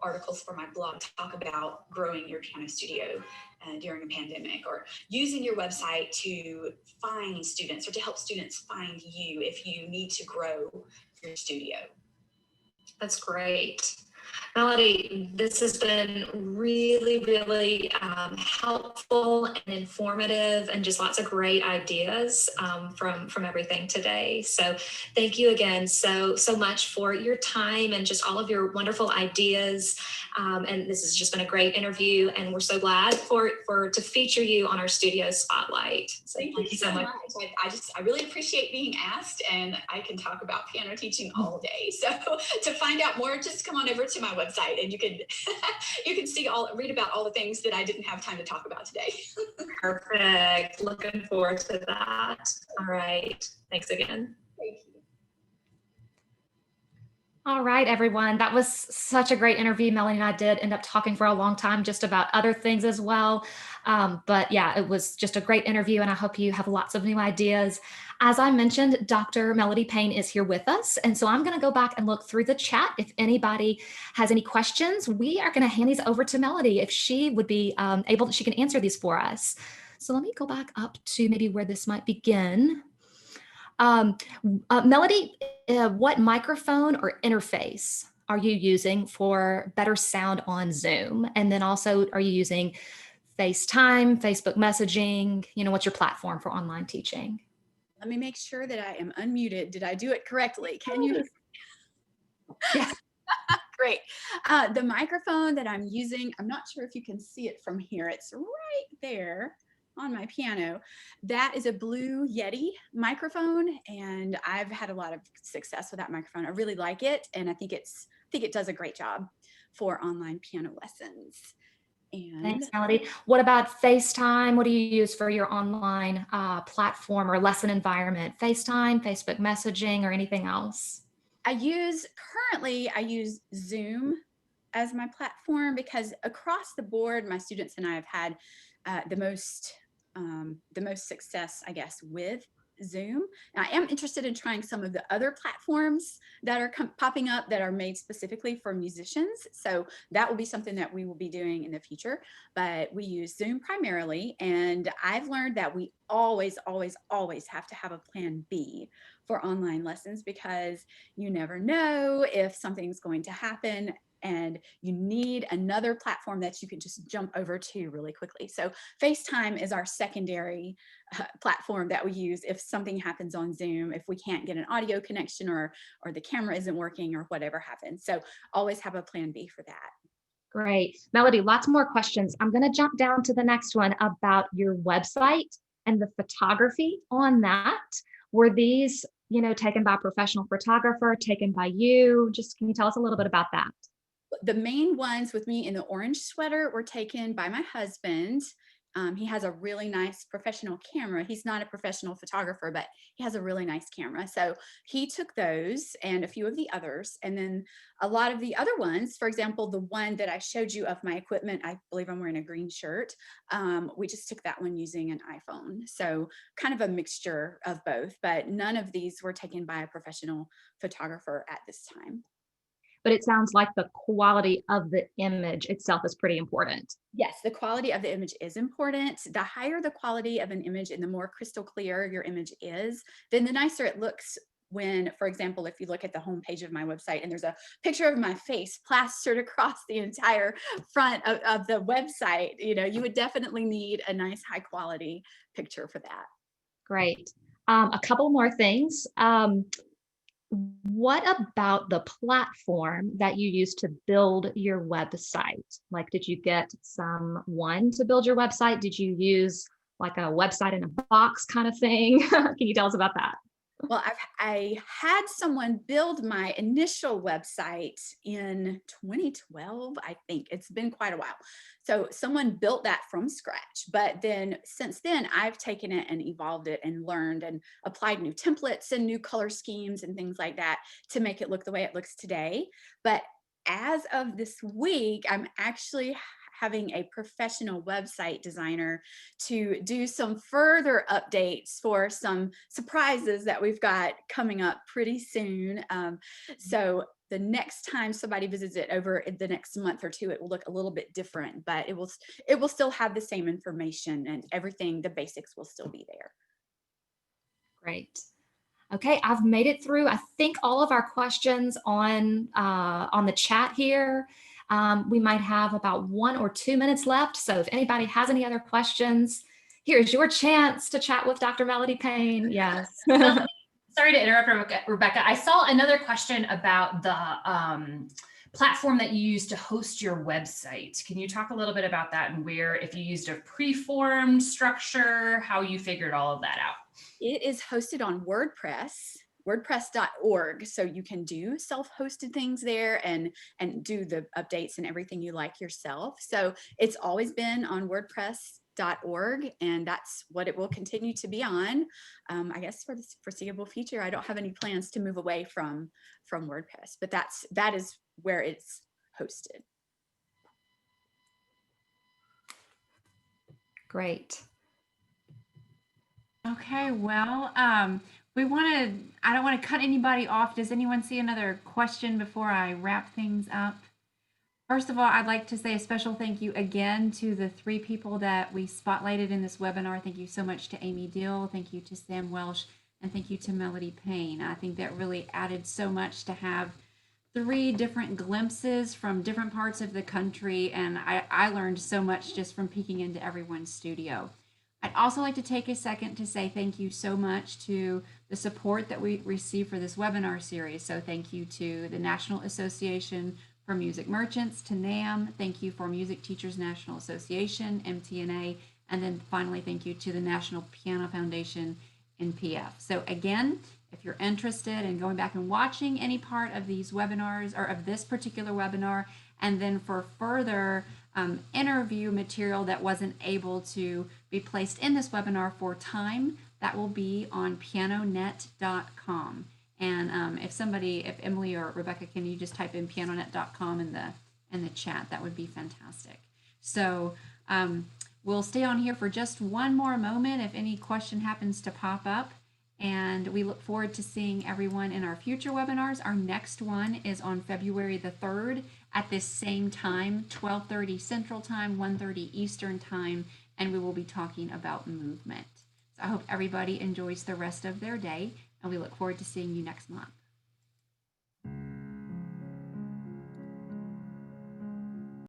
articles for my blog to talk about growing your piano studio during a pandemic, or using your website to find students or to help students find you if you need to grow your studio. That's great. Melody, this has been really, really helpful and informative, and just lots of great ideas from everything today. So thank you again so much for your time and just all of your wonderful ideas. And this has just been a great interview, and we're so glad to feature you on our studio spotlight. So thank you so much. I really appreciate being asked, and I can talk about piano teaching all day. So to find out more, just come on over to my website, and you can read about all the things that I didn't have time to talk about today. Perfect. Looking forward to that. All right. Thanks again. Thank you. All right, everyone. That was such a great interview. Melanie and I did end up talking for a long time just about other things as well. But yeah, it was just a great interview, and I hope you have lots of new ideas. As I mentioned, Dr. Melody Payne is here with us. And so I'm going to go back and look through the chat. If anybody has any questions, we are going to hand these over to Melody if she would be able, she can answer these for us. So let me go back up to maybe where this might begin. Melody, what microphone or interface are you using for better sound on Zoom? And then also, are you using FaceTime, Facebook messaging? What's your platform for online teaching? Let me make sure that I am unmuted. Did I do it correctly? Can you? Yes. Great. The microphone that I'm using, I'm not sure if you can see it from here. It's right there on my piano. That is a Blue Yeti microphone, and I've had a lot of success with that microphone. I really like it, and I think it does a great job for online piano lessons. And thanks, Melody. What about FaceTime? What do you use for your online platform or lesson environment? FaceTime, Facebook messaging, or anything else? Currently I use Zoom as my platform because across the board, my students and I have had the most success, I guess, with Zoom. I am interested in trying some of the other platforms that are popping up that are made specifically for musicians. So that will be something that we will be doing in the future, but we use Zoom primarily. And I've learned that we always, always, always have to have a plan B for online lessons, because you never know if something's going to happen and you need another platform that you can just jump over to really quickly. So FaceTime is our secondary platform that we use if something happens on Zoom, if we can't get an audio connection or the camera isn't working or whatever happens. So always have a plan B for that. Great. Melody, lots more questions. I'm going to jump down to the next one about your website and the photography on that. Were these, taken by a professional photographer, taken by you? Just, can you tell us a little bit about that? The main ones with me in the orange sweater were taken by my husband. He has a really nice professional camera. He's not a professional photographer, but he has a really nice camera. So he took those and a few of the others. And then a lot of the other ones, for example, the one that I showed you of my equipment, I believe I'm wearing a green shirt. We just took that one using an iPhone. So kind of a mixture of both, but none of these were taken by a professional photographer at this time. But it sounds like the quality of the image itself is pretty important. Yes, the quality of the image is important. The higher the quality of an image and the more crystal clear your image is, then the nicer it looks when, for example, if you look at the homepage of my website and there's a picture of my face plastered across the entire front of the website, you would definitely need a nice high quality picture for that. Great. A couple more things. What about the platform that you use to build your website? Like, did you get someone to build your website? Did you use like a website in a box kind of thing? Can you tell us about that? Well, I had someone build my initial website in 2012, I think. It's been quite a while. So someone built that from scratch. But then since then, I've taken it and evolved it and learned and applied new templates and new color schemes and things like that to make it look the way it looks today. But as of this week, I'm actually having a professional website designer to do some further updates for some surprises that we've got coming up pretty soon. So the next time somebody visits it over the next month or two, it will look a little bit different, but it will still have the same information and everything. The basics will still be there. Great. Okay, I've made it through, I think, all of our questions on the chat here. We might have about 1 or 2 minutes left. So if anybody has any other questions, here's your chance to chat with Dr. Melody Payne. Yes. Sorry to interrupt, Rebecca. I saw another question about the platform that you use to host your website. Can you talk a little bit about that and if you used a preformed structure, how you figured all of that out? It is hosted on WordPress. WordPress.org. So you can do self-hosted things there and do the updates and everything you like yourself. So it's always been on WordPress.org, and that's what it will continue to be on. I guess for the foreseeable future, I don't have any plans to move away from WordPress, but that is where it's hosted. Great. Okay, well, I don't want to cut anybody off. Does anyone see another question before I wrap things up? First of all, I'd like to say a special thank you again to the 3 people that we spotlighted in this webinar. Thank you so much to Amy Deal. Thank you to Sam Welsh, and thank you to Melody Payne. I think that really added so much to have 3 different glimpses from different parts of the country, and I learned so much just from peeking into everyone's studio. I'd also like to take a second to say thank you so much to the support that we received for this webinar series. So thank you to the National Association for Music Merchants, to NAMM, thank you for Music Teachers National Association, MTNA, and then finally thank you to the National Piano Foundation, NPF. So again, if you're interested in going back and watching any part of these webinars or of this particular webinar, and then for further interview material that wasn't able to be placed in this webinar for time, that will be on pianonet.com. And if Emily or Rebecca, can you just type in pianonet.com in the chat? That would be fantastic. So we'll stay on here for just one more moment if any question happens to pop up. And we look forward to seeing everyone in our future webinars. Our next one is on February the 3rd at this same time, 12:30 Central Time, 1:30 Eastern Time, and we will be talking about movement. So I hope everybody enjoys the rest of their day, and we look forward to seeing you next month.